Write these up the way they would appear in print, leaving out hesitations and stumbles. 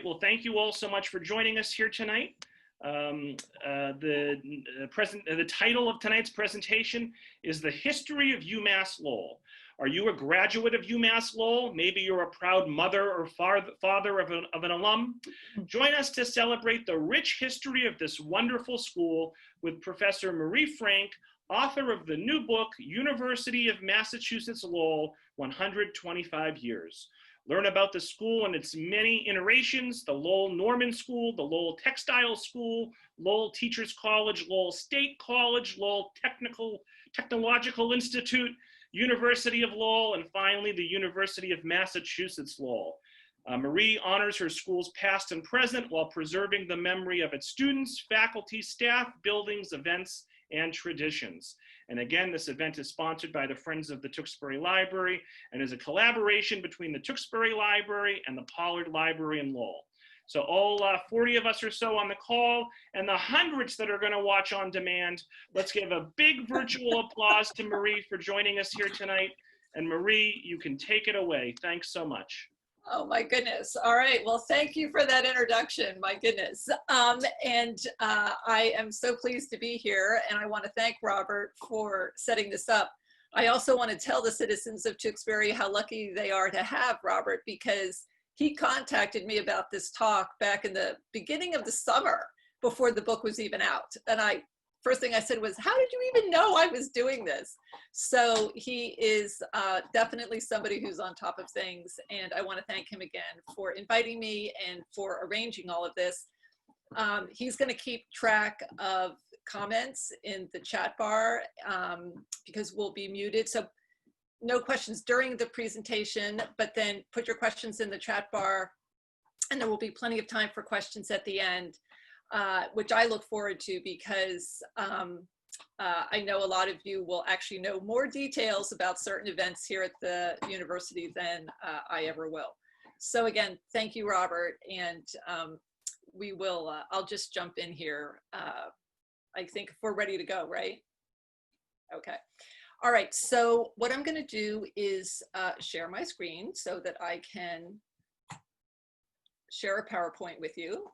well, thank you all so much for joining us here tonight. The title of tonight's presentation is The History of UMass Lowell. Are you a graduate of UMass Lowell? Maybe you're a proud mother or father of an alum. Join us to celebrate the rich history of this wonderful school with Professor Marie Frank, author of the new book, University of Massachusetts Lowell, 125 Years. Learn about the school and its many iterations, the Lowell Norman School, the Lowell Textile School, Lowell Teachers College, Lowell State College, Lowell Technological Institute, University of Lowell, and finally the University of Massachusetts Lowell. Marie honors her school's past and present while preserving the memory of its students, faculty, staff, buildings, events, and traditions. And again, this event is sponsored by the Friends of the Tewksbury Library and is a collaboration between the Tewksbury Library and the Pollard Library in Lowell. So all 40 of us or so on the call and the hundreds that are going to watch on demand, let's give a big virtual applause to Marie for joining us here tonight. And Marie, you can take it away. Thanks so much. Oh my goodness. All right. Well, thank you for that introduction. My goodness. I am so pleased to be here, and I want to thank Robert for setting this up. I also want to tell the citizens of Tewksbury how lucky they are to have Robert, because he contacted me about this talk back in the beginning of the summer before the book was even out. And first thing I said was, how did you even know I was doing this? So he is definitely somebody who's on top of things. And I want to thank him again for inviting me and for arranging all of this. He's going to keep track of comments in the chat bar because we'll be muted. So no questions during the presentation, but then put your questions in the chat bar, and there will be plenty of time for questions at the end. Which I look forward to, because I know a lot of you will actually know more details about certain events here at the university than I ever will. So again, thank you, Robert, and we will, I'll just jump in here. I think if we're ready to go, right? Okay. All right, so what I'm gonna do is share my screen so that I can share a PowerPoint with you.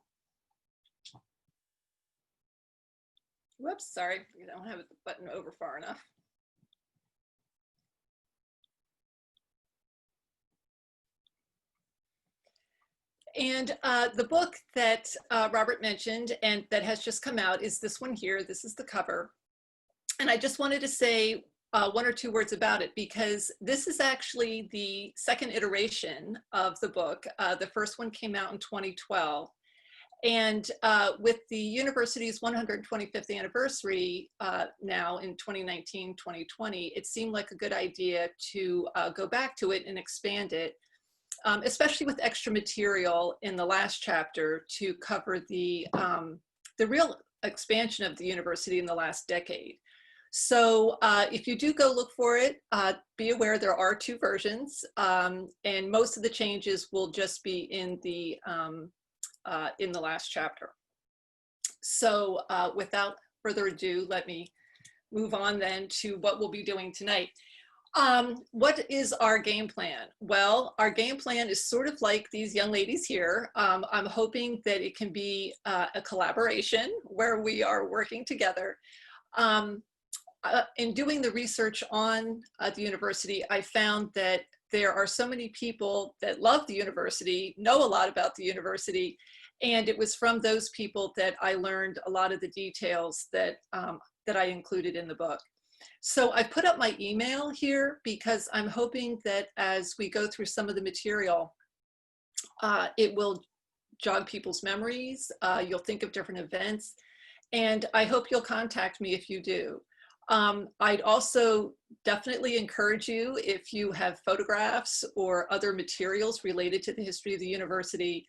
Whoops, sorry, you don't have the button over far enough. And the book that Robert mentioned and that has just come out is this one here. This is the cover. And I just wanted to say one or two words about it, because this is actually the second iteration of the book. The first one came out in 2012. And with the university's 125th anniversary now in 2019, 2020, it seemed like a good idea to go back to it and expand it, especially with extra material in the last chapter to cover the real expansion of the university in the last decade. So if you do go look for it, be aware there are two versions, and most of the changes will just be in the last chapter. So without further ado, let me move on then to what we'll be doing tonight. What is our game plan? Well, our game plan is sort of like these young ladies here. I'm hoping that it can be a collaboration where we are working together. In doing the research on the university, I found that there are so many people that love the university, know a lot about the university, and it was from those people that I learned a lot of the details that, that I included in the book. So I put up my email here because I'm hoping that as we go through some of the material, it will jog people's memories. You'll think of different events, and I hope you'll contact me if you do. I'd also definitely encourage you, if you have photographs or other materials related to the history of the university,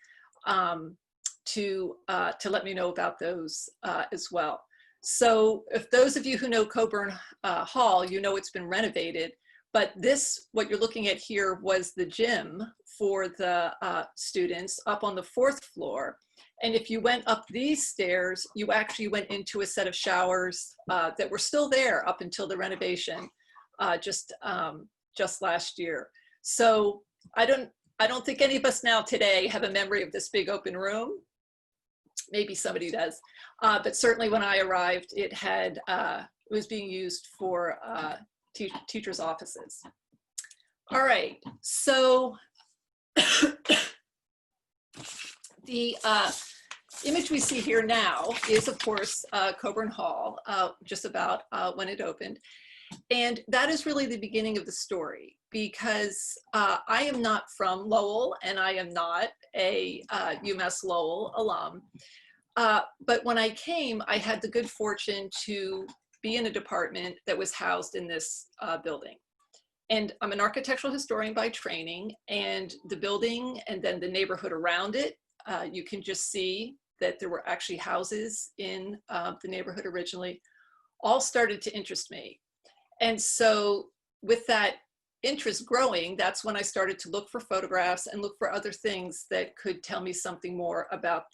to let me know about those as well. So if those of you who know Coburn Hall, you know it's been renovated, but this, what you're looking at here, was the gym for the students up on the 4th floor. And if you went up these stairs, you actually went into a set of showers that were still there up until the renovation just last year. So I don't I don't think any of us now today have a memory of this big open room. Maybe somebody does, but certainly when I arrived, it was being used for teachers' offices. All right, so the image we see here now is, of course, Coburn Hall, just about when it opened. And that is really the beginning of the story, because I am not from Lowell and I am not a UMass Lowell alum. But when I came, I had the good fortune to be in a department that was housed in this building. And I'm an architectural historian by training, and the building and then the neighborhood around it, you can just see that there were actually houses in the neighborhood originally, all started to interest me. And so with that interest growing, that's when I started to look for photographs and look for other things that could tell me something more about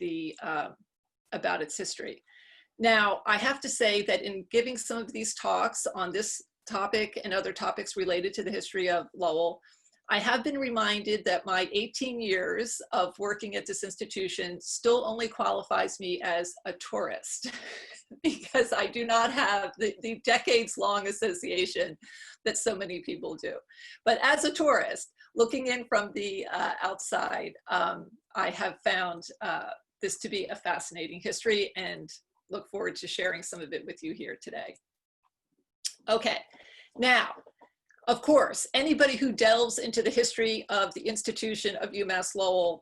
about its history. Now, I have to say that in giving some of these talks on this topic and other topics related to the history of Lowell, I have been reminded that my 18 years of working at this institution still only qualifies me as a tourist because I do not have the decades-long association that so many people do. But as a tourist, looking in from the outside, I have found this to be a fascinating history and look forward to sharing some of it with you here today. Okay, now, of course, anybody who delves into the history of the institution of UMass Lowell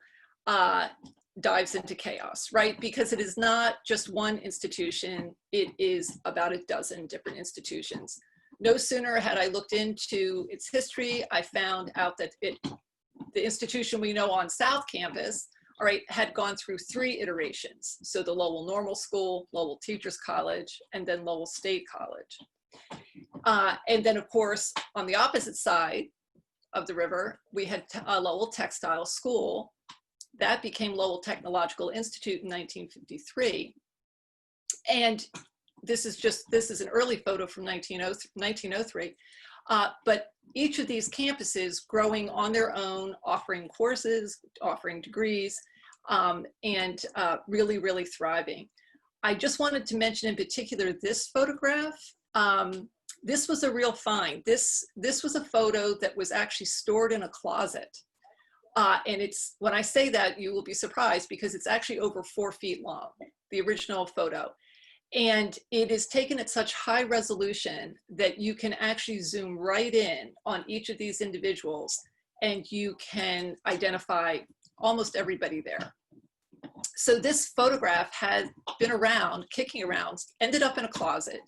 dives into chaos, right? Because it is not just one institution, it is about a dozen different institutions. No sooner had I looked into its history, I found out that the institution we know on South Campus, all right, had gone through 3 iterations. So the Lowell Normal School, Lowell Teachers College, and then Lowell State College. And then, of course, on the opposite side of the river, we had Lowell Textile School. That became Lowell Technological Institute in 1953. And this is an early photo from 1903. But each of these campuses growing on their own, offering courses, offering degrees, and really, really thriving. I just wanted to mention in particular this photograph. This was a real find. This was a photo that was actually stored in a closet. And when I say that, you will be surprised because it's actually over 4 feet long, the original photo. And it is taken at such high resolution that you can actually zoom right in on each of these individuals and you can identify almost everybody there. So this photograph had been around, kicking around, ended up in a closet.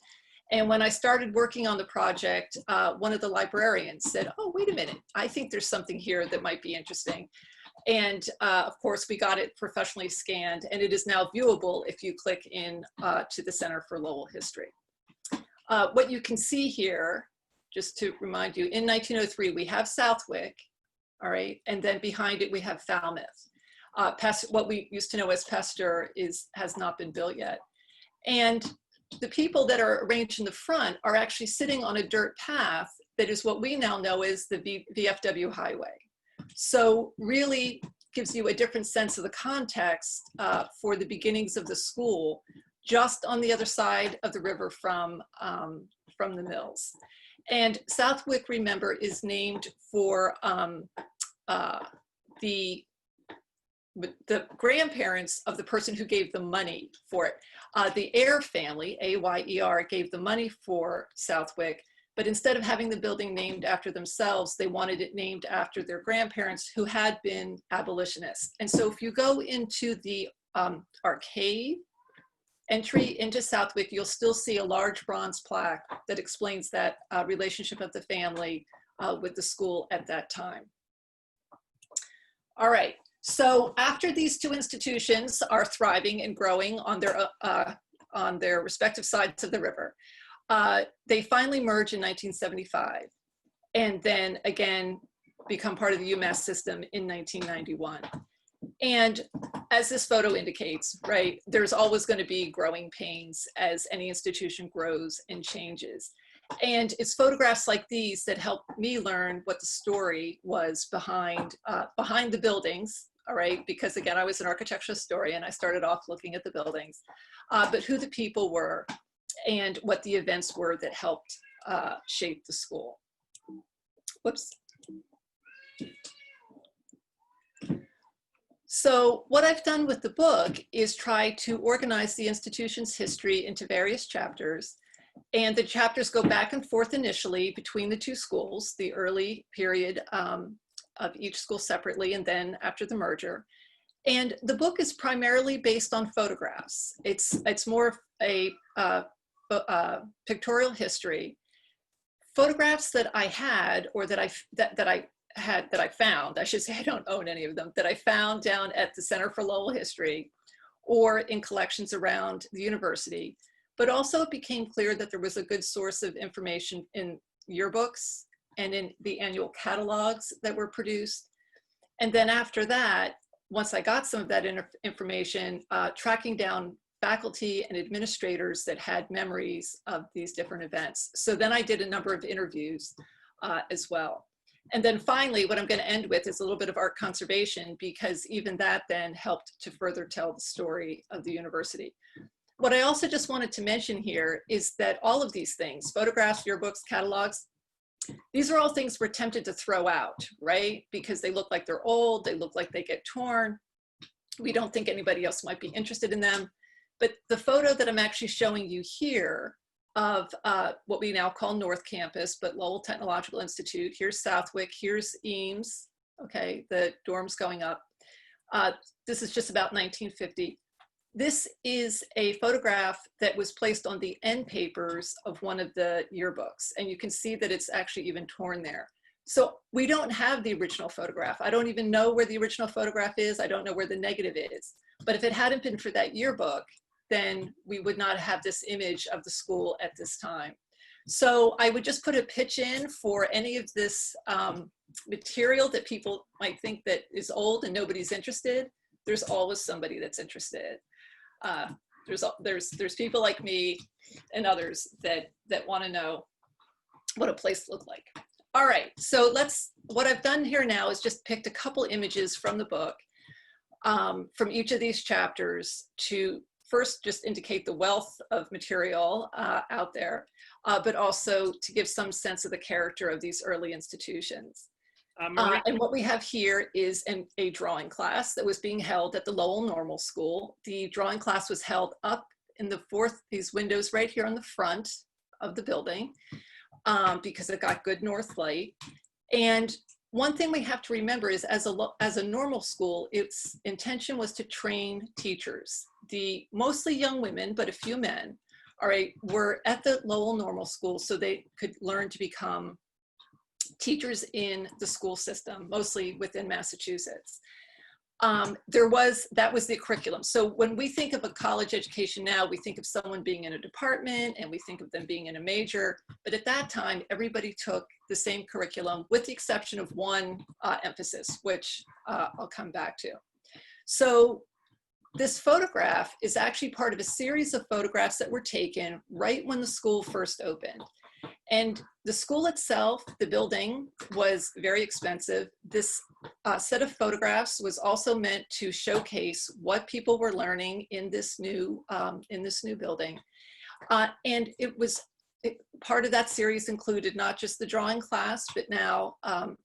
And when I started working on the project, one of the librarians said, oh, wait a minute, I think there's something here that might be interesting. And of course, we got it professionally scanned, and it is now viewable if you click in to the Center for Lowell History. What you can see here, just to remind you, in 1903, we have Southwick, all right, and then behind it, we have Falmouth. What we used to know as Pasteur has not been built yet. And the people that are arranged in the front are actually sitting on a dirt path that is what we now know as the VFW highway. So really gives you a different sense of the context for the beginnings of the school, just on the other side of the river from the mills. And Southwick, remember, is named for the grandparents of the person who gave the money for it. The Ayer family, A-Y-E-R, gave the money for Southwick, but instead of having the building named after themselves, they wanted it named after their grandparents who had been abolitionists. And so if you go into the arcade entry into Southwick, you'll still see a large bronze plaque that explains that relationship of the family with the school at that time. All right, so after these 2 institutions are thriving and growing on their respective sides of the river, they finally merge in 1975, and then again become part of the UMass system in 1991. And as this photo indicates, right, there's always going to be growing pains as any institution grows and changes. And it's photographs like these that helped me learn what the story was behind the buildings, all right? Because again, I was an architectural historian. I started off looking at the buildings, but who the people were and what the events were that helped shape the school. Whoops. So what I've done with the book is try to organize the institution's history into various chapters. And the chapters go back and forth initially between the two schools, the early period of each school separately, and then after the merger. And the book is primarily based on photographs. It's more a pictorial history. Photographs that I had, or that I found, I should say, I don't own any of them, that I found down at the Center for Lowell History or in collections around the university. But also it became clear that there was a good source of information in yearbooks and in the annual catalogs that were produced. And then after that, once I got some of that information, tracking down faculty and administrators that had memories of these different events. So then I did a number of interviews as well. And then finally, what I'm going to end with is a little bit of art conservation, because even that then helped to further tell the story of the university. What I also just wanted to mention here is that all of these things, photographs, yearbooks, catalogs, these are all things we're tempted to throw out, right? Because they look like they're old, they look like they get torn. We don't think anybody else might be interested in them. But the photo that I'm actually showing you here of what we now call North Campus, but Lowell Technological Institute, here's Southwick, here's Eames, okay, the dorms going up. This is just about 1950. This is a photograph that was placed on the end papers of one of the yearbooks, and you can see that it's actually even torn there. So we don't have the original photograph. I don't even know where the original photograph is. I don't know where the negative is. But if it hadn't been for that yearbook, then we would not have this image of the school at this time. So I would just put a pitch in for any of this material that people might think that is old and nobody's interested. There's always somebody that's interested. There's people like me and others that want to know what a place looked like. All right, so what I've done here now is just picked a couple images from the book, from each of these chapters, to first just indicate the wealth of material out there, but also to give some sense of the character of these early institutions. And what we have here is a drawing class that was being held at the Lowell Normal School. The drawing class was held up in these windows right here on the front of the building, because it got good north light. And one thing we have to remember is as a normal school, its intention was to train teachers. The mostly young women, but a few men, all right, were at the Lowell Normal School so they could learn to become teachers in the school system, mostly within Massachusetts. That was the curriculum. So when we think of a college education now, we think of someone being in a department and we think of them being in a major, but at that time, everybody took the same curriculum with the exception of one emphasis, which I'll come back to. So this photograph is actually part of a series of photographs that were taken right when the school first opened. And the school itself, the building, was very expensive. This set of photographs was also meant to showcase what people were learning in this new building. And part of that series included not just the drawing class, but now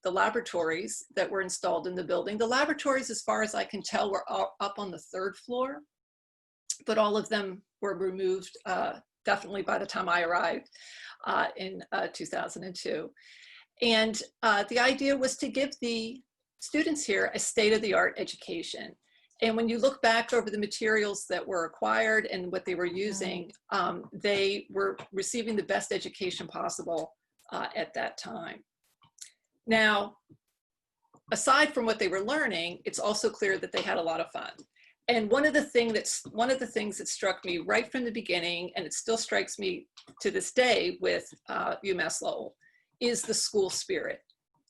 the laboratories that were installed in the building. The laboratories, as far as I can tell, were up on the 3rd floor, but all of them were removed definitely by the time I arrived in 2002. And the idea was to give the students here a state-of-the-art education. And when you look back over the materials that were acquired and what they were using, they were receiving the best education possible at that time. Now, aside from what they were learning, it's also clear that they had a lot of fun. And one of the things that struck me right from the beginning, and it still strikes me to this day with UMass Lowell, is the school spirit.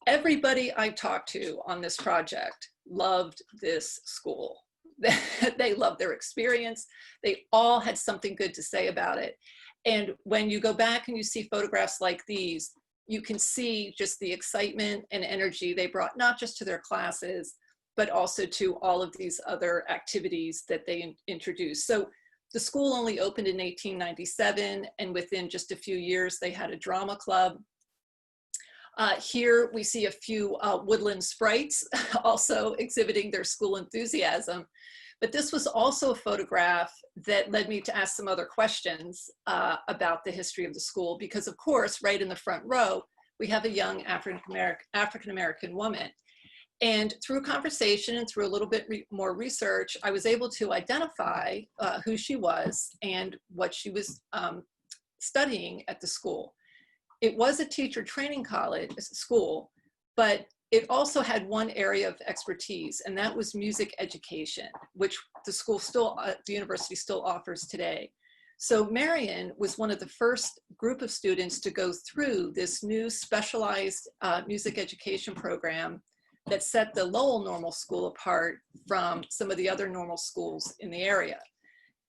Everybody I talked to on this project loved this school. They loved their experience. They all had something good to say about it. And when you go back and you see photographs like these, you can see just the excitement and energy they brought, not just to their classes, but also to all of these other activities that they introduced. So the school only opened in 1897, and within just a few years, they had a drama club. Here we see a few woodland sprites also exhibiting their school enthusiasm. But this was also a photograph that led me to ask some other questions about the history of the school, because of course, right in the front row, we have a young African-American woman. And through conversation and through a little bit more research, I was able to identify who she was and what she was studying at the school. It was a teacher training college school, but it also had one area of expertise, and that was music education, which the school still, the university still offers today. So Marion was one of the first group of students to go through this new specialized music education program that set the Lowell Normal School apart from some of the other normal schools in the area.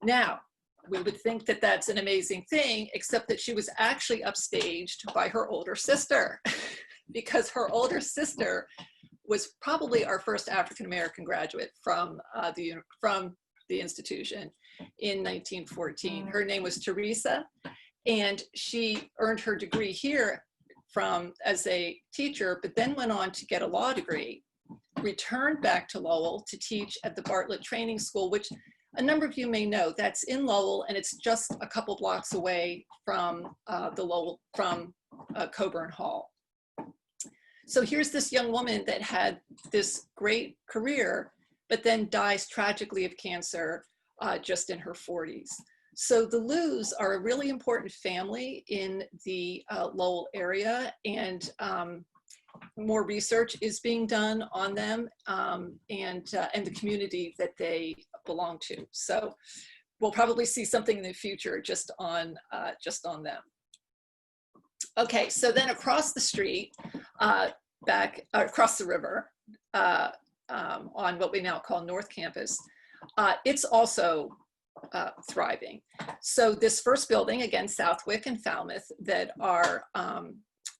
Now, we would think that that's an amazing thing, except that she was actually upstaged by her older sister, because her older sister was probably our first African-American graduate from the institution in 1914. Her name was Teresa, and she earned her degree here as a teacher, but then went on to get a law degree, returned back to Lowell to teach at the Bartlett Training School, which a number of you may know, that's in Lowell, and it's just a couple blocks away from Coburn Hall. So here's this young woman that had this great career, but then dies tragically of cancer just in her 40s. So the Lews are a really important family in the Lowell area, and more research is being done on them and the community that they belong to. So we'll probably see something in the future just on them. Okay, so then across the street, across the river, on what we now call North Campus, it's also thriving. So this first building, again, Southwick and Falmouth, that are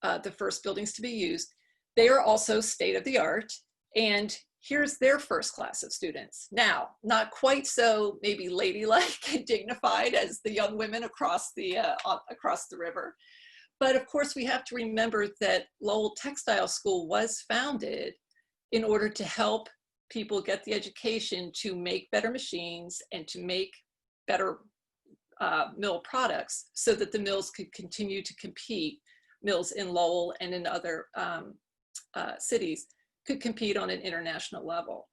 the first buildings to be used, they are also state-of-the-art, and here's their first class of students. Now, not quite so maybe ladylike and dignified as the young women across the river, but of course we have to remember that Lowell Textile School was founded in order to help people get the education to make better machines and to make better mill products, so that the mills could continue to compete. Mills in Lowell and in other cities could compete on an international level.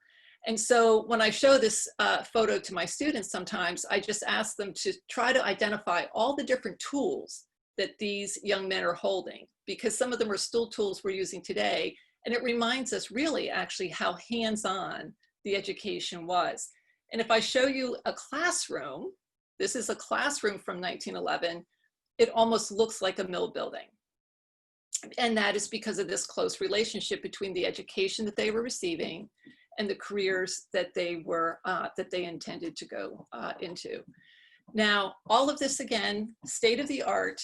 And so when I show this photo to my students, sometimes I just ask them to try to identify all the different tools that these young men are holding, because some of them are still tools we're using today. And it reminds us really actually how hands-on the education was. And if I show you a classroom, this is a classroom from 1911, it almost looks like a mill building. And that is because of this close relationship between the education that they were receiving and the careers that they intended to go into. Now, all of this, again, state of the art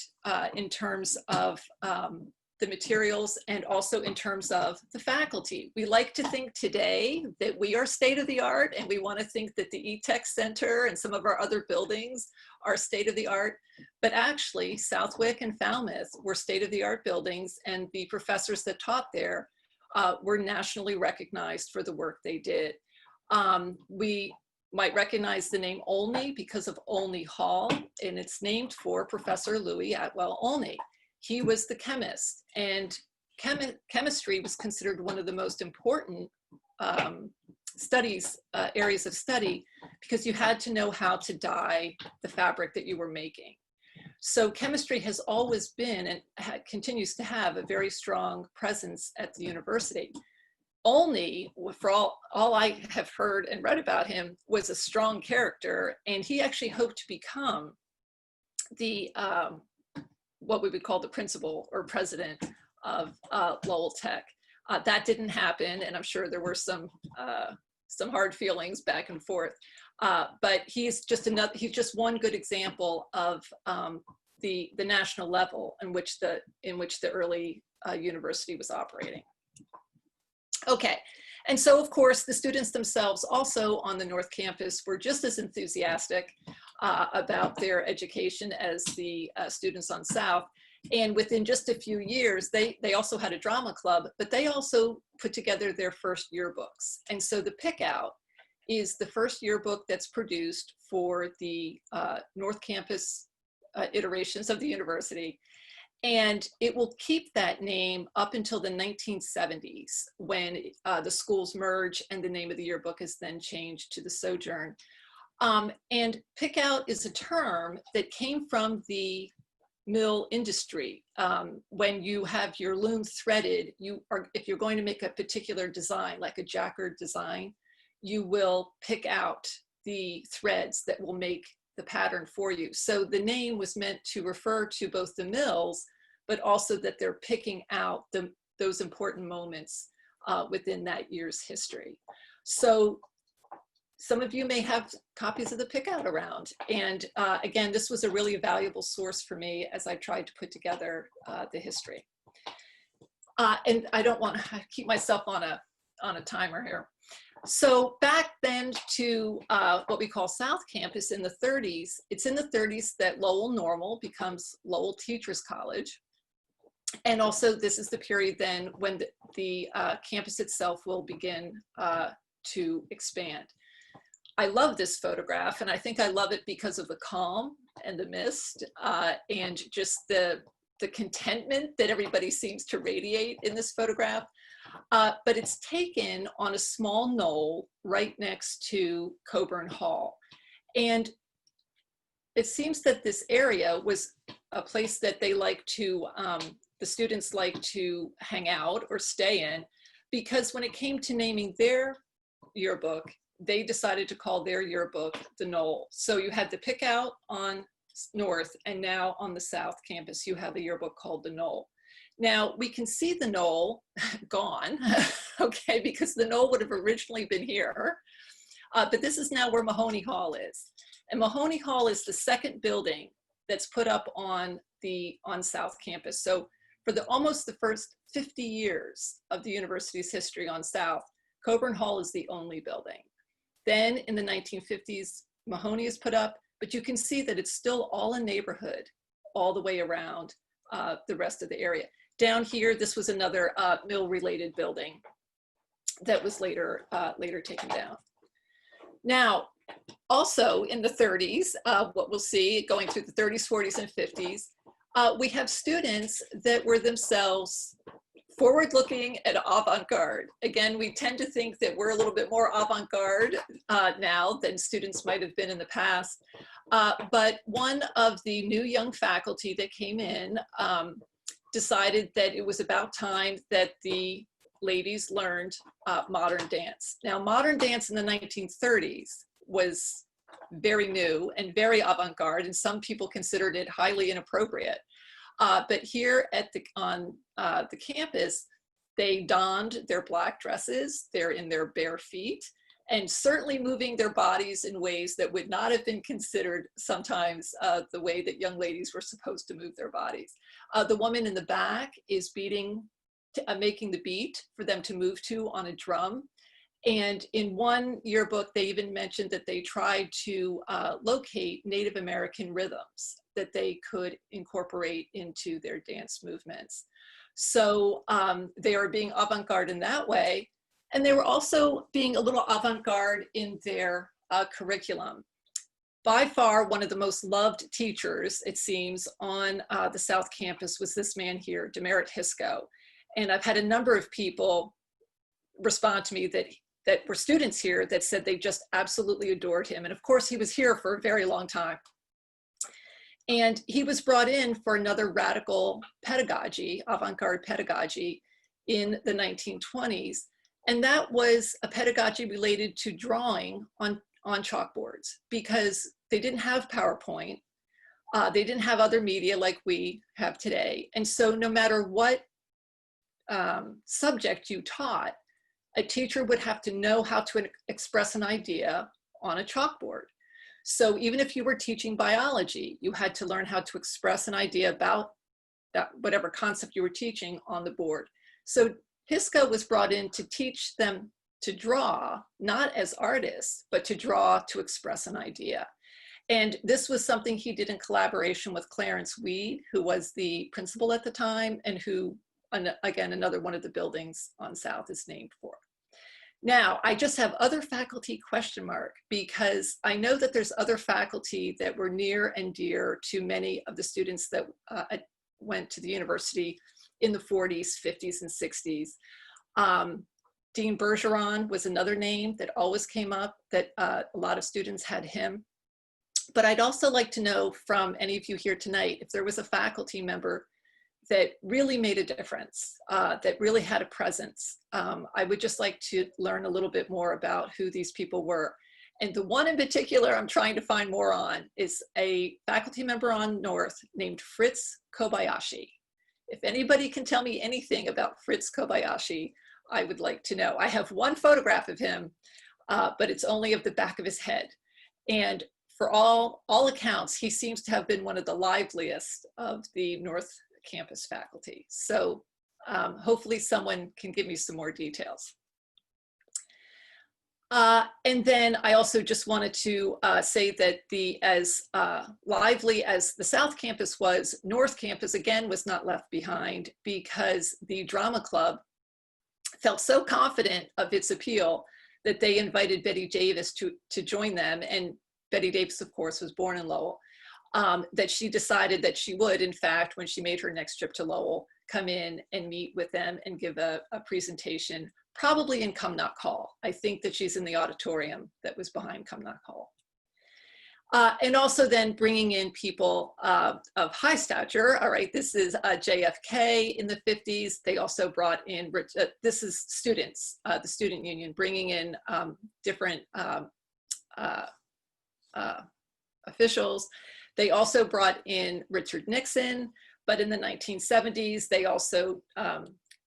in terms of the materials and also in terms of the faculty. We like to think today that we are state of the art, and we want to think that the E-Tech Center and some of our other buildings are state of the art, but actually Southwick and Falmouth were state of the art buildings, and the professors that taught there were nationally recognized for the work they did. We might recognize the name Olney because of Olney Hall, and it's named for Professor Louis Atwell Olney. He was the chemist, and chemistry was considered one of the most important areas of study, because you had to know how to dye the fabric that you were making. So chemistry has always been and continues to have a very strong presence at the university. Olney, for all I have heard and read about him, was a strong character, and he actually hoped to become the what we would call the principal or president of Lowell Tech. That didn't happen, and I'm sure there were some hard feelings back and forth. But he's just one good example of the national level in which the early university was operating. Okay, and so of course the students themselves also on the North Campus were just as enthusiastic about their education as the students on South. And within just a few years, they also had a drama club, but they also put together their first yearbooks. And so the Pick Out is the first yearbook that's produced for the North Campus iterations of the university. And it will keep that name up until the 1970s, when the schools merge and the name of the yearbook is then changed to the Sojourn. And Pick Out is a term that came from the mill industry. When you have your loom threaded, if you're going to make a particular design, like a jacquard design, you will pick out the threads that will make the pattern for you. So the name was meant to refer to both the mills, but also that they're picking out those important moments within that year's history. So some of you may have copies of the Pick Out around. And again, this was a really valuable source for me as I tried to put together the history. And I don't want to keep myself on a timer here. So back then to what we call South Campus in the 30s, it's in the 30s that Lowell Normal becomes Lowell Teachers College. And also this is the period then when the campus itself will begin to expand. I love this photograph, and I think I love it because of the calm and the mist and just the contentment that everybody seems to radiate in this photograph. But it's taken on a small knoll right next to Coburn Hall. And it seems that this area was a place that they like to, the students like to hang out or stay in, because when it came to naming their yearbook, they decided to call their yearbook the Knoll. So you had the Pick Out on North, and now on the South Campus, you have a yearbook called the Knoll. Now we can see the Knoll gone, okay, because the Knoll would have originally been here, but this is now where Mahoney Hall is. And Mahoney Hall is the second building that's put up on South Campus. So for almost the first 50 years of the university's history on South, Coburn Hall is the only building. Then in the 1950s, Mahoney is put up, but you can see that it's still all a neighborhood all the way around the rest of the area. Down here, this was another mill-related building that was later taken down. Now, also in the 30s, what we'll see going through the 30s, 40s, and 50s, we have students that were themselves forward-looking and avant-garde. Again, we tend to think that we're a little bit more avant-garde now than students might have been in the past. But one of the new young faculty that came in decided that it was about time that the ladies learned modern dance. Now, modern dance in the 1930s was very new and very avant-garde, and some people considered it highly inappropriate. But here on the campus, they donned their black dresses, they're in their bare feet, and certainly moving their bodies in ways that would not have been considered sometimes the way that young ladies were supposed to move their bodies. The woman in the back is making the beat for them to move to on a drum. And in one yearbook, they even mentioned that they tried to locate Native American rhythms that they could incorporate into their dance movements. So they were being avant-garde in that way. And they were also being a little avant-garde in their curriculum. By far, one of the most loved teachers, it seems, on the South Campus was this man here, Demerit Hisco. And I've had a number of people respond to me that were students here that said they just absolutely adored him. And of course, he was here for a very long time. And he was brought in for another radical pedagogy, avant-garde pedagogy, in the 1920s. And that was a pedagogy related to drawing on chalkboards, because they didn't have PowerPoint. They didn't have other media like we have today. And so no matter what subject you taught, a teacher would have to know how to express an idea on a chalkboard. So even if you were teaching biology, you had to learn how to express an idea about that, whatever concept you were teaching on the board. So Pisco was brought in to teach them to draw, not as artists, but to draw to express an idea. And this was something he did in collaboration with Clarence Weed, who was the principal at the time, and who, again, another one of the buildings on South is named for. Now, I just have other faculty ? Because I know that there's other faculty that were near and dear to many of the students that went to the university in the 40s, 50s, and 60s. Dean Bergeron was another name that always came up, that a lot of students had him. But I'd also like to know from any of you here tonight, if there was a faculty member that really made a difference, that really had a presence. I would just like to learn a little bit more about who these people were. And the one in particular I'm trying to find more on is a faculty member on North named Fritz Kobayashi. If anybody can tell me anything about Fritz Kobayashi, I would like to know. I have one photograph of him, but it's only of the back of his head. And for all accounts, he seems to have been one of the liveliest of the North Campus faculty. So hopefully someone can give me some more details. And then I also just wanted to say that as lively as the South Campus was, North Campus again was not left behind, because the drama club felt so confident of its appeal that they invited Betty Davis to join them. And Betty Davis, of course, was born in Lowell. That she decided that she would, in fact, when she made her next trip to Lowell, come in and meet with them and give a presentation, probably in Cumnock Hall. I think that she's in the auditorium that was behind Cumnock Hall. And also then bringing in people of high stature. All right, this is JFK in the 50s. They also brought in, this is students, the student union, bringing in different officials. They also brought in Richard Nixon, but in the 1970s, they also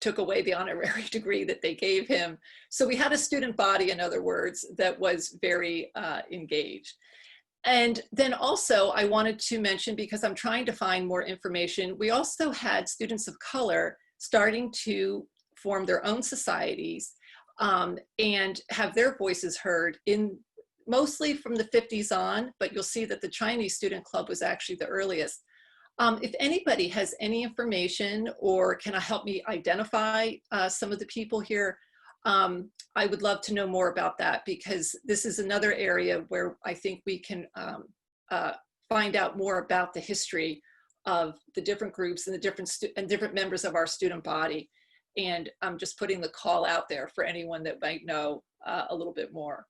took away the honorary degree that they gave him. So we had a student body, in other words, that was very engaged. And then also I wanted to mention, because I'm trying to find more information, we also had students of color starting to form their own societies and have their voices heard in mostly from the 50s on, but you'll see that the Chinese Student Club was actually the earliest. If anybody has any information or can help me identify some of the people here, I would love to know more about that, because this is another area where I think we can find out more about the history of the different groups and the different members of our student body. And I'm just putting the call out there for anyone that might know a little bit more.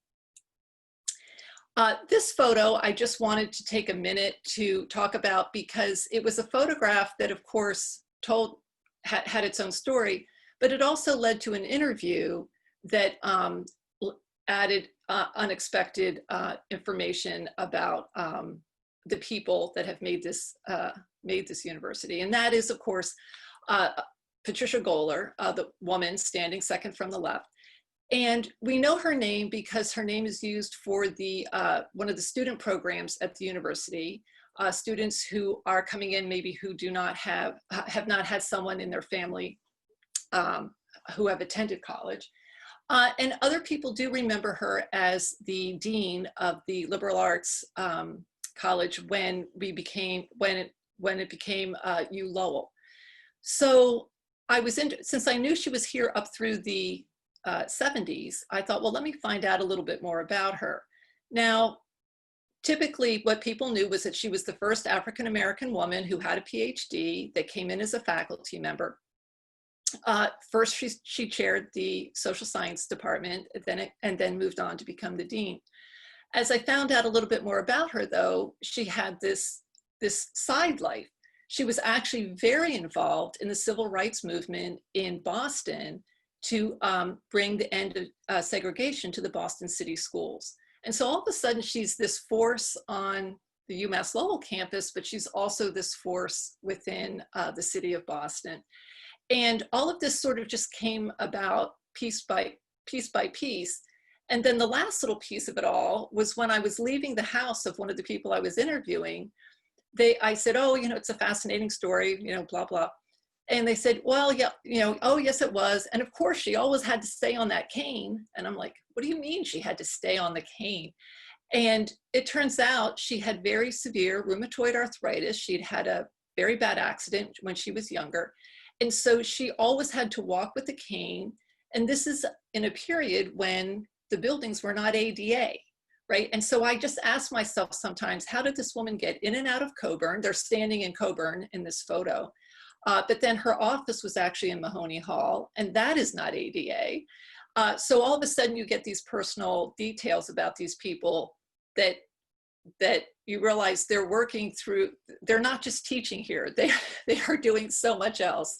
This photo, I just wanted to take a minute to talk about, because it was a photograph that, of course, had its own story, but it also led to an interview that added unexpected information about the people that have made this university. And that is, of course, Patricia Goller, the woman standing second from the left. And we know her name because her name is used for the one of the student programs at the university. Students who are coming in, maybe who do not have not had someone in their family who have attended college. And other people do remember her as the dean of the liberal arts college when it became U Lowell. So since I knew she was here up through the 70s, I thought, well, let me find out a little bit more about her. Now, typically what people knew was that she was the first African-American woman who had a PhD that came in as a faculty member. First, she chaired the social science department, and then moved on to become the dean. As I found out a little bit more about her, though, she had this side life. She was actually very involved in the civil rights movement in Boston to bring the end of segregation to the Boston city schools. And so all of a sudden she's this force on the UMass Lowell campus, but she's also this force within the city of Boston. And all of this sort of just came about piece by piece. And then the last little piece of it all was when I was leaving the house of one of the people I was interviewing, I said, oh, you know, it's a fascinating story, you know, blah, blah. And they said, well, yeah, you know, oh, yes, it was. And of course, she always had to stay on that cane. And I'm like, what do you mean she had to stay on the cane? And it turns out she had very severe rheumatoid arthritis. She'd had a very bad accident when she was younger. And so she always had to walk with a cane. And this is in a period when the buildings were not ADA, right? And so I just ask myself sometimes, how did this woman get in and out of Coburn? They're standing in Coburn in this photo. But then her office was actually in Mahoney Hall, and that is not ADA. So all of a sudden you get these personal details about these people that you realize they're working through, they're not just teaching here, they are doing so much else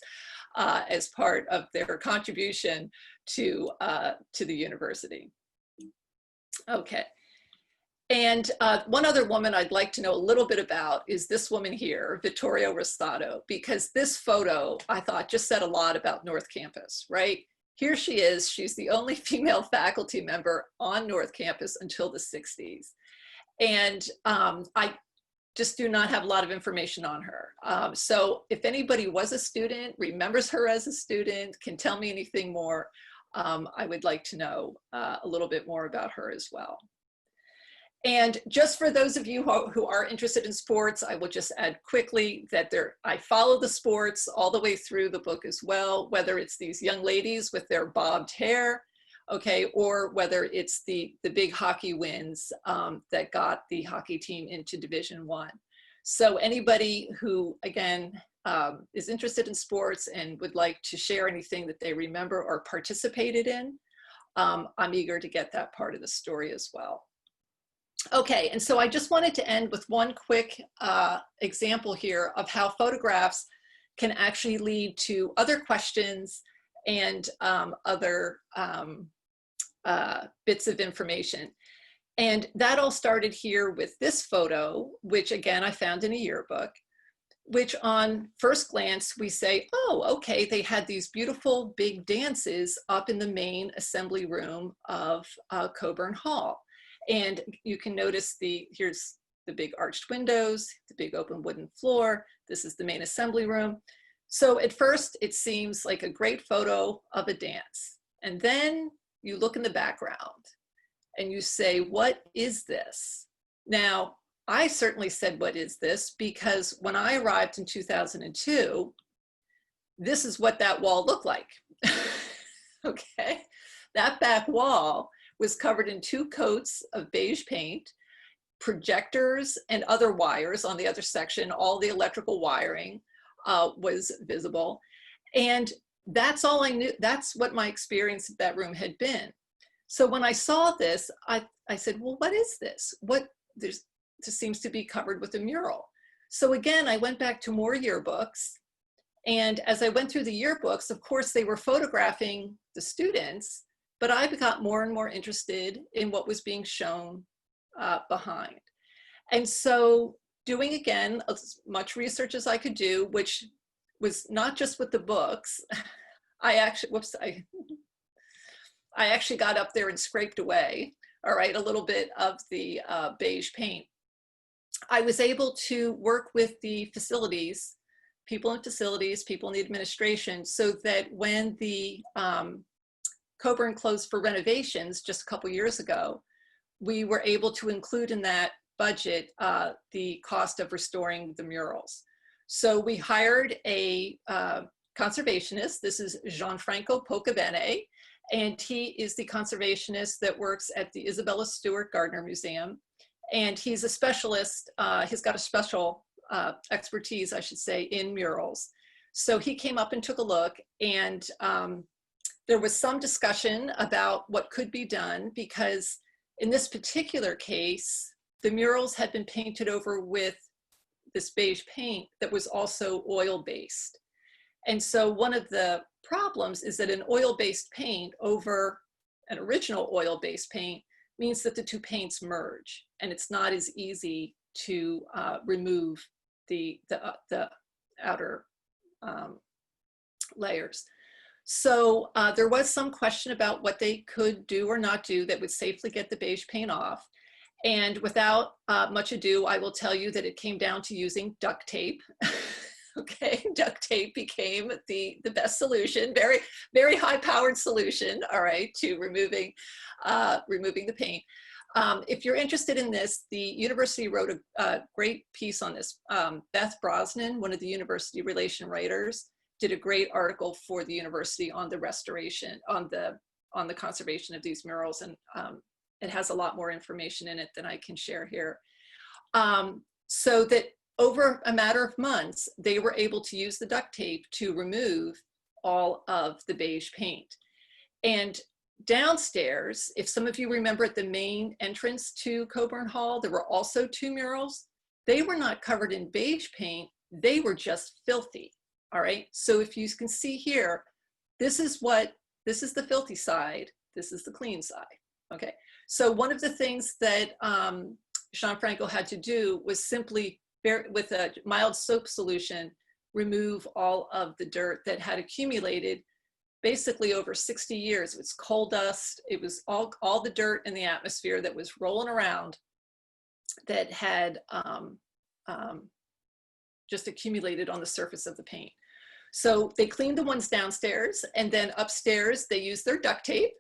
as part of their contribution to the university. Okay. And one other woman I'd like to know a little bit about is this woman here, Vittorio Rosado, because this photo, I thought, just said a lot about North Campus, right? Here she is. She's the only female faculty member on North Campus until the 60s. And I just do not have a lot of information on her. So if anybody was a student, remembers her as a student, can tell me anything more, I would like to know a little bit more about her as well. And just for those of you who are interested in sports, I will just add quickly that I follow the sports all the way through the book as well, whether it's these young ladies with their bobbed hair, okay, or whether it's the big hockey wins that got the hockey team into Division I. So anybody who, again, is interested in sports and would like to share anything that they remember or participated in, I'm eager to get that part of the story as well. Okay, and so I just wanted to end with one quick example here of how photographs can actually lead to other questions and other bits of information. And that all started here with this photo, which again, I found in a yearbook, which on first glance, we say, oh, okay, they had these beautiful big dances up in the main assembly room of Coburn Hall. And you can notice here's the big arched windows, the big open wooden floor. This is the main assembly room. So at first it seems like a great photo of a dance. And then you look in the background and you say, what is this? Now, I certainly said, what is this? Because when I arrived in 2002, this is what that wall looked like. Okay, that back wall was covered in 2 coats of beige paint, projectors and other wires on the other section. All the electrical wiring was visible. And that's all I knew. That's what my experience of that room had been. So when I saw this, I said, well, what is this? This seems to be covered with a mural. So again, I went back to more yearbooks. And as I went through the yearbooks, of course, they were photographing the students, but I got more and more interested in what was being shown behind. And so doing, again, as much research as I could do, which was not just with the books, I actually got up there and scraped away, all right, a little bit of the beige paint. I was able to work with the facilities, people in facilities, people in the administration, so that when the Coburn closed for renovations just a couple years ago, we were able to include in that budget the cost of restoring the murals. So we hired a conservationist. This is Gianfranco Pocabene, and he is the conservationist that works at the Isabella Stewart Gardner Museum. And he's a specialist, he's got a special expertise, I should say, in murals. So he came up and took a look, and there was some discussion about what could be done, because in this particular case, the murals had been painted over with this beige paint that was also oil-based. And so one of the problems is that an oil-based paint over an original oil-based paint means that the 2 paints merge, and it's not as easy to remove the outer layers. So there was some question about what they could do or not do that would safely get the beige paint off. And without much ado, I will tell you that it came down to using duct tape. Okay, duct tape became the best solution, very, very high powered solution, all right, to removing the paint. If you're interested in this, the university wrote a great piece on this. Beth Brosnan, one of the university relation writers, did a great article for the university on the restoration, on the conservation of these murals, and it has a lot more information in it than I can share here. So that over a matter of months, they were able to use the duct tape to remove all of the beige paint. And downstairs, if some of you remember at the main entrance to Coburn Hall, there were also 2 murals. They were not covered in beige paint, they were just filthy, all right? So if you can see here, this is the filthy side, this is the clean side, okay? So one of the things that Gianfranco had to do was simply, with a mild soap solution, remove all of the dirt that had accumulated basically over 60 years. It was coal dust. It was all the dirt in the atmosphere that was rolling around that had just accumulated on the surface of the paint. So they cleaned the ones downstairs, and then upstairs they used their duct tape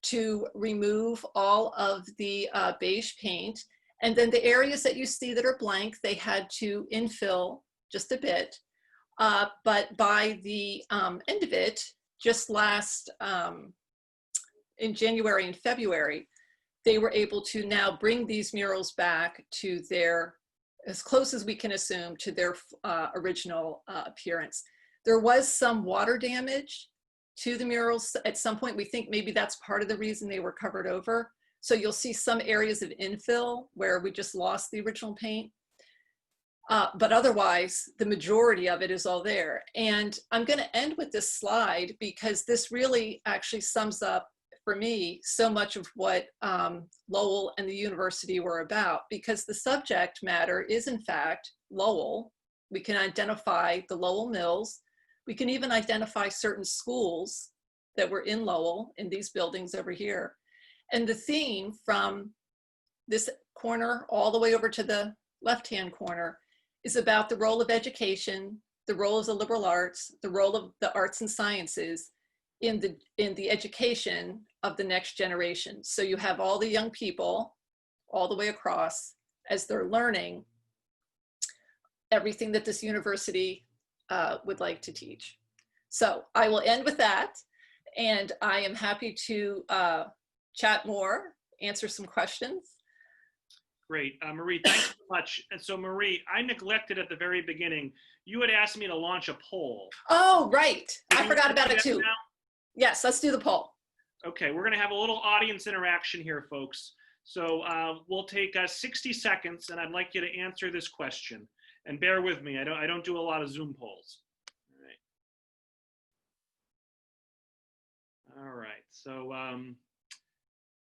to remove all of the beige paint. And then the areas that you see that are blank, they had to infill just a bit. But by the end of it, just last, in January and February, they were able to now bring these murals back to their, as close as we can assume, to their original appearance. There was some water damage to the murals at some point. We think maybe that's part of the reason they were covered over. So you'll see some areas of infill where we just lost the original paint. But otherwise, the majority of it is all there. And I'm going to end with this slide because this really actually sums up, for me, so much of what Lowell and the university were about, because the subject matter is, in fact, Lowell. We can identify the Lowell mills. We can even identify certain schools that were in Lowell, in these buildings over here. And the theme from this corner all the way over to the left-hand corner is about the role of education, the role of the liberal arts, the role of the arts and sciences in the education of the next generation. So you have all the young people all the way across as they're learning everything that this university would like to teach. So I will end with that, and I am happy to chat more, answer some questions. Great. Marie, thanks so much. And so Marie, I neglected at the very beginning, you had asked me to launch a poll. Oh, right. I forgot about it too. Now? Yes, let's do the poll. Okay, we're gonna have a little audience interaction here, folks. So we'll take 60 seconds, and I'd like you to answer this question. And bear with me, I don't do a lot of Zoom polls. All right, so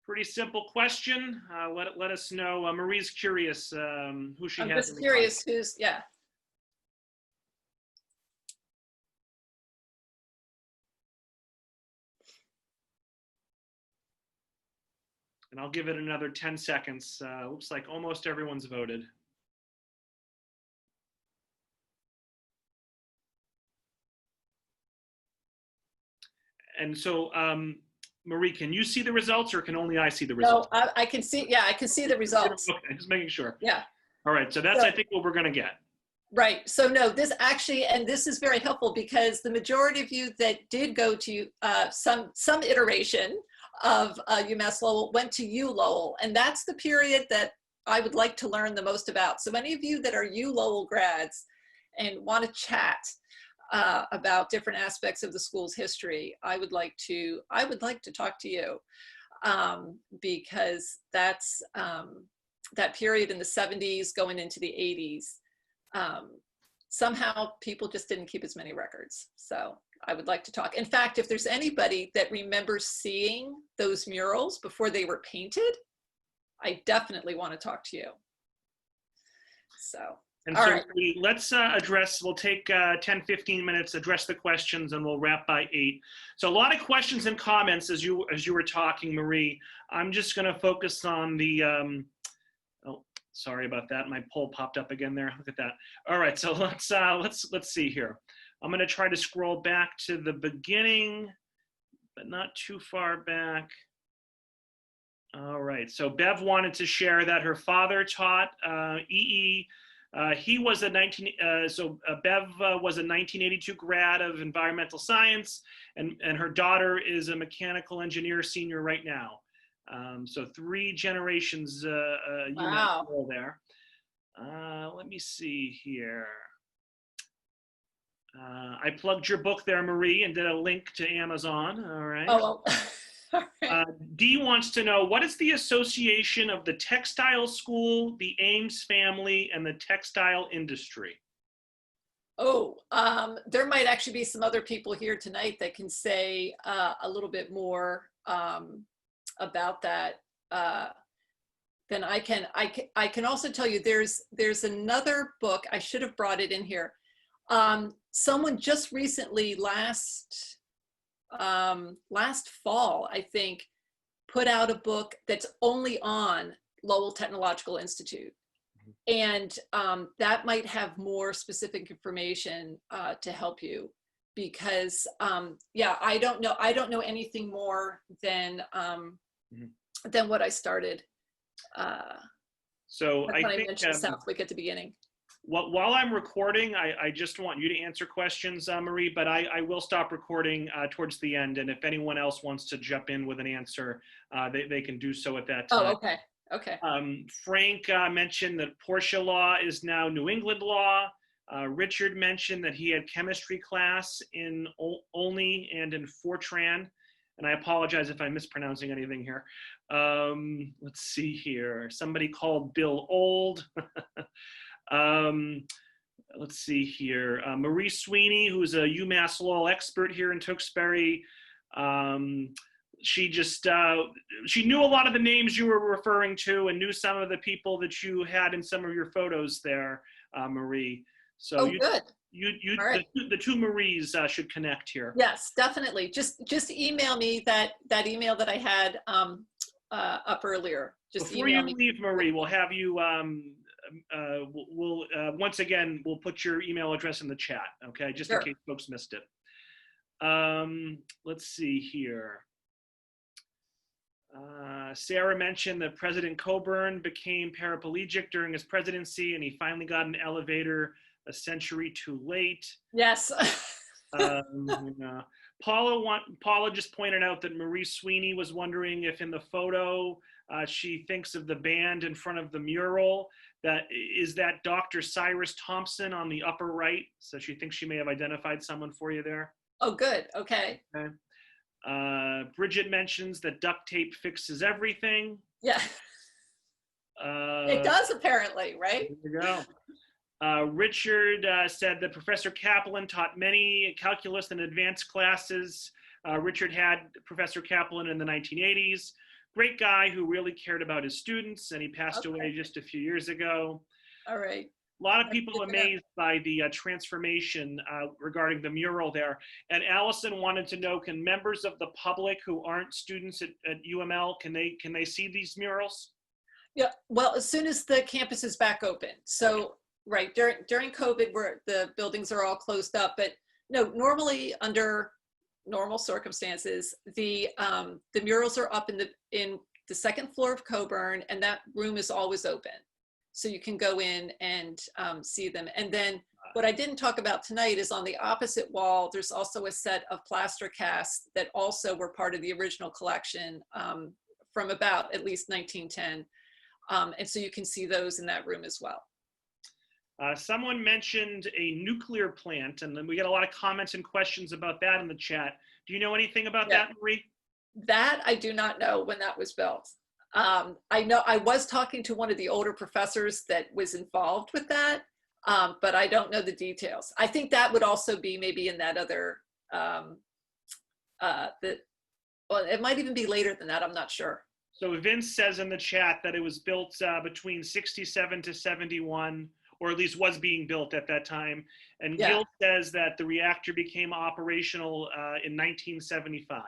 pretty simple question. Let us know. Marie's curious who she has. I'm just curious who's, yeah. And I'll give it another 10 seconds. Looks like almost everyone's voted. And so, Marie, can you see the results, or can only I see the results? No, I can see, yeah, I can see the results. Okay, just making sure. Yeah. All right, so that's, I think, what we're gonna get. Right, so no, this actually, and this is very helpful because the majority of you that did go to some iteration of UMass Lowell went to U Lowell, and that's the period that I would like to learn the most about. So many of you that are U Lowell grads and want to chat about different aspects of the school's history, I would like to talk to you because that's that period in the 70s going into the 80s. Somehow people just didn't keep as many records. So I would like to talk. In fact, if there's anybody that remembers seeing those murals before they were painted, I definitely want to talk to you. So. And All so right. let's we'll take 10, 15 minutes, address the questions, and we'll wrap by 8. So a lot of questions and comments as you were talking, Marie. I'm just going to focus on the, oh, sorry about that. My poll popped up again there. Look at that. All right, so let's see here. I'm going to try to scroll back to the beginning, but not too far back. All right, so Bev wanted to share that her father taught EE. He was a Bev was a 1982 grad of environmental science, and her daughter is a mechanical engineer senior right now. So 3 generations Wow. UMass there. Let me see here. I plugged your book there, Marie, and did a link to Amazon. All right. Oh, well. All right. Dee wants to know, what is the association of the textile school, the Ames family, and the textile industry? Oh, there might actually be some other people here tonight that can say a little bit more about that than I can. I can also tell you there's another book. I should have brought it in here. Someone just recently last fall, I think, put out a book that's only on Lowell Technological Institute. And that might have more specific information to help you, because yeah, I don't know anything more than what I started. So I mentioned Southwick at the beginning. While I'm recording, I just want you to answer questions, Marie, but I will stop recording towards the end. And if anyone else wants to jump in with an answer, they can do so at that time. Oh, okay. Okay. Frank mentioned that Porsche law is now New England law. Richard mentioned that he had chemistry class in Olney and in Fortran. And I apologize if I'm mispronouncing anything here. Let's see here. Somebody called Bill old. Let's see here. Marie Sweeney, who's a UMass Lowell expert here in Tewksbury. She just, she knew a lot of the names you were referring to and knew some of the people that you had in some of your photos there, Marie. So oh, good. Right. the two Maries should connect here. Yes, definitely. Just email me that email that I had up earlier. Just before you leave, Marie, we'll have you, once again, we'll put your email address in the chat, okay? Just in case folks missed it. Let's see here. Sarah mentioned that President Coburn became paraplegic during his presidency, and he finally got an elevator a century too late. Yes. Paula just pointed out that Marie Sweeney was wondering if in the photo she thinks of the band in front of the mural. Is that Dr. Cyrus Thompson on the upper right? So she thinks she may have identified someone for you there. Oh, good. Okay. Bridget mentions that duct tape fixes everything. Yeah. It does, apparently, right? There you go. Richard said that Professor Kaplan taught many calculus and advanced classes. Richard had Professor Kaplan in the 1980s. Great guy who really cared about his students, and he passed away just a few years ago. All right. A lot of people amazed by the transformation regarding the mural there. And Allison wanted to know, can members of the public who aren't students at UML, can they see these murals? Yeah, well, as soon as the campus is back open. So, right, during COVID, where the buildings are all closed up, but no, normally under normal circumstances, the murals are up in the second floor of Coburn, and that room is always open. So you can go in and see them. And then what I didn't talk about tonight is on the opposite wall, there's also a set of plaster casts that also were part of the original collection from about at least 1910. And so you can see those in that room as well. Someone mentioned a nuclear plant, and then we get a lot of comments and questions about that in the chat. Do you know anything about that, Marie? That I do not know when that was built. I know I was talking to one of the older professors that was involved with that, but I don't know the details. I think that would also be maybe in that other, well, it might even be later than that, I'm not sure. So Vince says in the chat that it was built between 67 to 71. or at least was being built at that time. And Yeah. Gil says that the reactor became operational in 1975.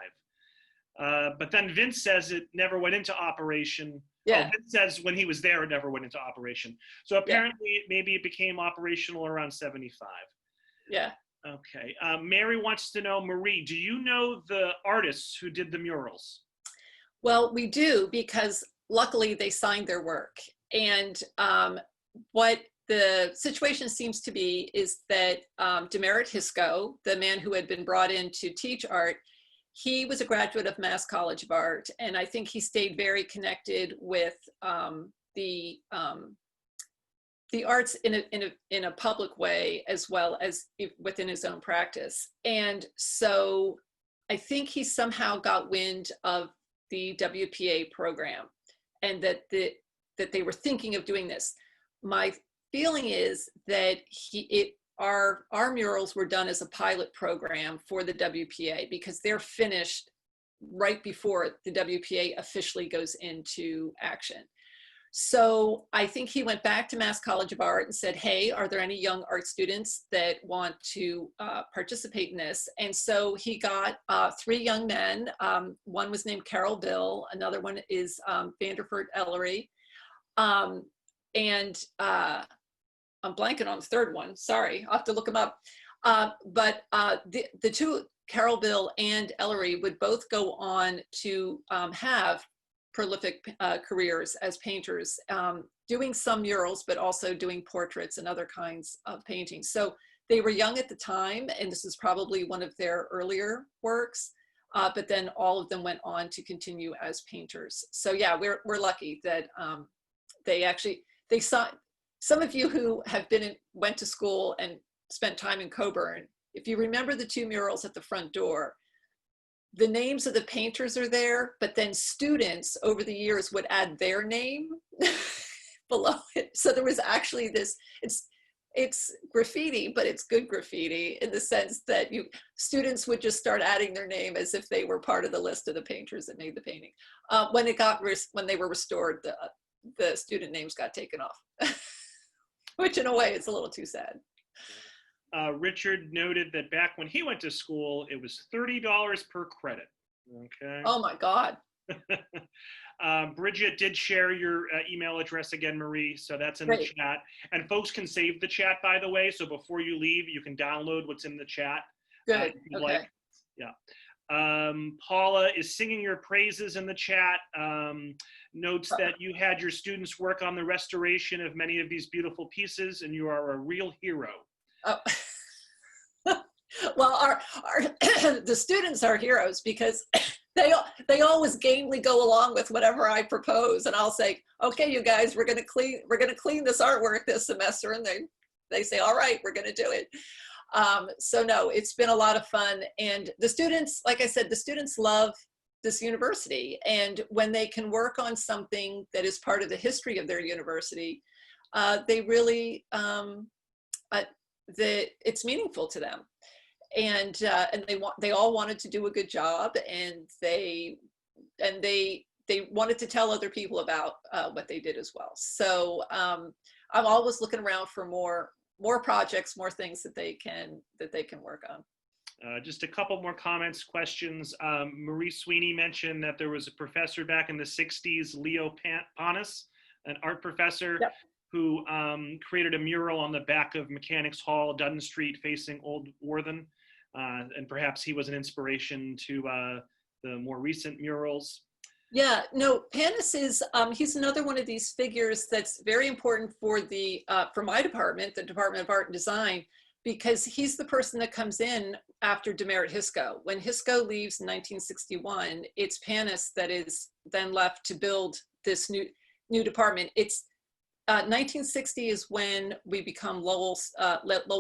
But then Vince says it never went into operation. Yeah. Oh, Vince says when he was there, it never went into operation. So apparently, maybe it became operational around 75. Yeah. Okay. Mary wants to know, Marie, do you know the artists who did the murals? Well, we do, because luckily they signed their work. And what the situation seems to be is that Demerit Hisco, the man who had been brought in to teach art, he was a graduate of Mass College of Art, and I think he stayed very connected with the arts in a public way, as well as within his own practice. And so I think he somehow got wind of the WPA program, and that they were thinking of doing this. My feeling is that our murals were done as a pilot program for the WPA, because they're finished right before the WPA officially goes into action. So I think he went back to Mass College of Art and said, hey, are there any young art students that want to participate in this? And so he got 3 young men. One was named Carol Bill. Another one is Vanderford Ellery. And I'm blanking on the third one. Sorry, I'll have to look them up. But the 2, Carol Bill and Ellery, would both go on to have prolific careers as painters, doing some murals, but also doing portraits and other kinds of paintings. So they were young at the time, and this is probably one of their earlier works, but then all of them went on to continue as painters. So yeah, we're lucky that they saw. Some of you who have went to school and spent time in Coburn, if you remember the 2 murals at the front door, the names of the painters are there, but then students over the years would add their name below it. So there was actually this, it's graffiti, but it's good graffiti in the sense that students would just start adding their name as if they were part of the list of the painters that made the painting. When they were restored, the student names got taken off, which in a way is a little too sad. Richard noted that back when he went to school, it was $30 per credit. Okay. Oh my God. Bridget did share your email address again, Marie, so that's in the chat. And folks can save the chat, by the way, so before you leave, you can download what's in the chat. Good. If you'd Okay. like. Yeah. Paula is singing your praises in the chat. Notes that you had your students work on the restoration of many of these beautiful pieces, and you are a real hero. Oh. Well, the students are heroes, because they always gamely go along with whatever I propose, and I'll say, okay, you guys, we're gonna clean this artwork this semester, and they say, all right, we're gonna do it. So no, it's been a lot of fun, and the students, like I said, the students love this university, and when they can work on something that is part of the history of their university, they really it's meaningful to them, and they all wanted to do a good job, and they wanted to tell other people about what they did as well. So I'm always looking around for more projects, more things that they can work on. Just a couple more comments, questions. Marie Sweeney mentioned that there was a professor back in the 60s, Leo Panis, an art professor, yep, who created a mural on the back of Mechanics Hall, Dutton Street, facing Old Worthen. And perhaps he was an inspiration to the more recent murals. Yeah, no, Panis is, he's another one of these figures that's very important for my department, the Department of Art and Design, because he's the person that comes in after Demerit Hisco. When Hisco leaves in 1961, it's Panis that is then left to build this new department. It's 1960 is when we become Lowell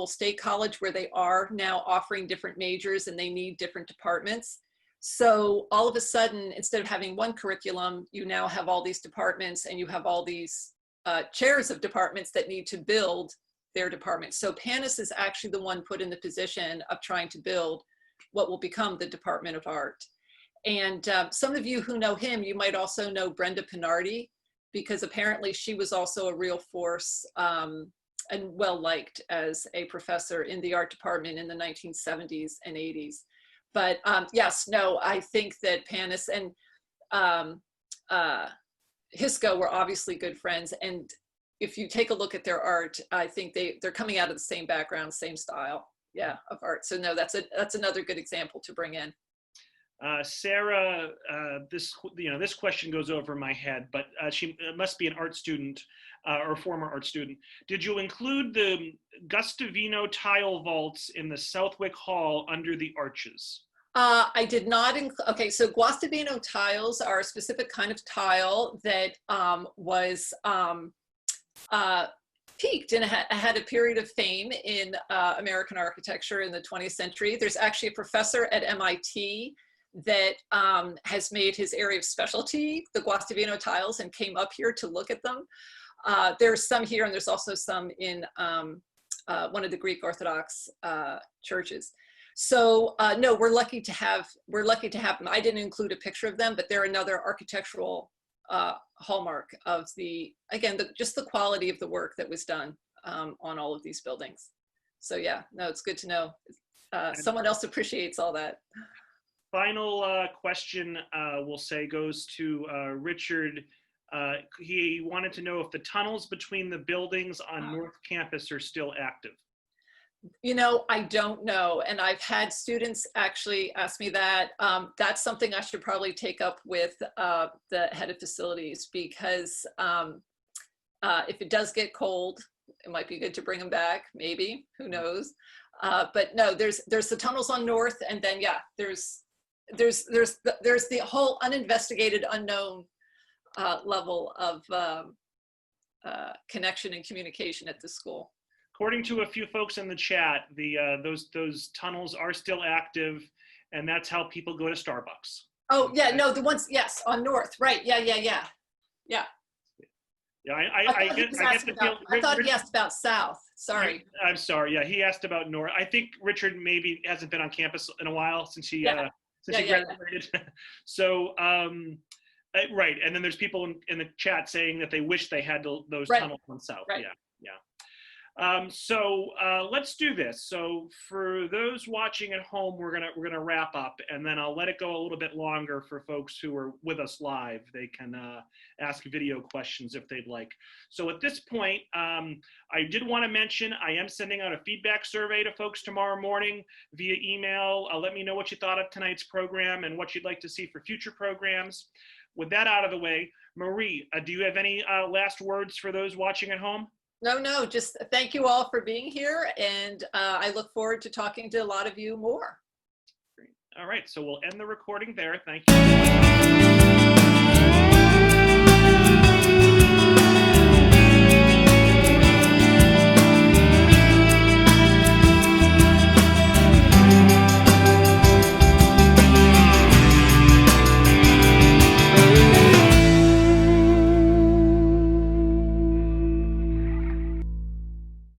State College, where they are now offering different majors and they need different departments. So all of a sudden, instead of having one curriculum, you now have all these departments, and you have all these chairs of departments that need to build their department. So Panis is actually the one put in the position of trying to build what will become the Department of Art. And some of you who know him, you might also know Brenda Pinardi, because apparently she was also a real force and well liked as a professor in the art department in the 1970s and 80s. But yes, no, I think that Panis and Hisco were obviously good friends. And if you take a look at their art, I think they're coming out of the same background, same style, yeah, of art. So no, that's another good example to bring in. Sarah, this question goes over my head, but she must be an art student or former art student. Did you include the Gustavino tile vaults in the Southwick Hall under the arches? I did not include, okay, so Guastavino tiles are a specific kind of tile that was peaked and had a period of fame in American architecture in the 20th century. There's actually a professor at MIT that has made his area of specialty the Guastavino tiles and came up here to look at them. There's some here, and there's also some in one of the Greek Orthodox churches. So no, we're lucky to have them. I didn't include a picture of them, but they're another architectural hallmark of just the quality of the work that was done on all of these buildings. So yeah, no, it's good to know someone else appreciates all that. Final question, we'll say, goes to Richard. He wanted to know if the tunnels between the buildings on North Campus are still active. You know, I don't know. And I've had students actually ask me that. That's something I should probably take up with the head of facilities, because if it does get cold, it might be good to bring them back, maybe, who knows. But no, there's the tunnels on North, and then yeah, there's the whole uninvestigated, unknown level of connection and communication at the school. According to a few folks in the chat, those tunnels are still active, and that's how people go to Starbucks. Oh yeah, no, the ones, yes, on North, right? Yeah. Yeah, I thought he asked about South. Sorry. I'm sorry. Yeah, he asked about North. I think Richard maybe hasn't been on campus in a while since he graduated. So right, and then there's people in the chat saying that they wish they had those tunnels on South. Right. Yeah. So let's do this. So for those watching at home, we're gonna wrap up, and then I'll let it go a little bit longer for folks who are with us live. They can ask video questions if they'd like. So at this point, I did want to mention I am sending out a feedback survey to folks tomorrow morning via email. Let me know what you thought of tonight's program and what you'd like to see for future programs. With that out of the way, Marie, do you have any last words for those watching at home? No, just thank you all for being here, and I look forward to talking to a lot of you more. Great. All right, so we'll end the recording there. Thank you.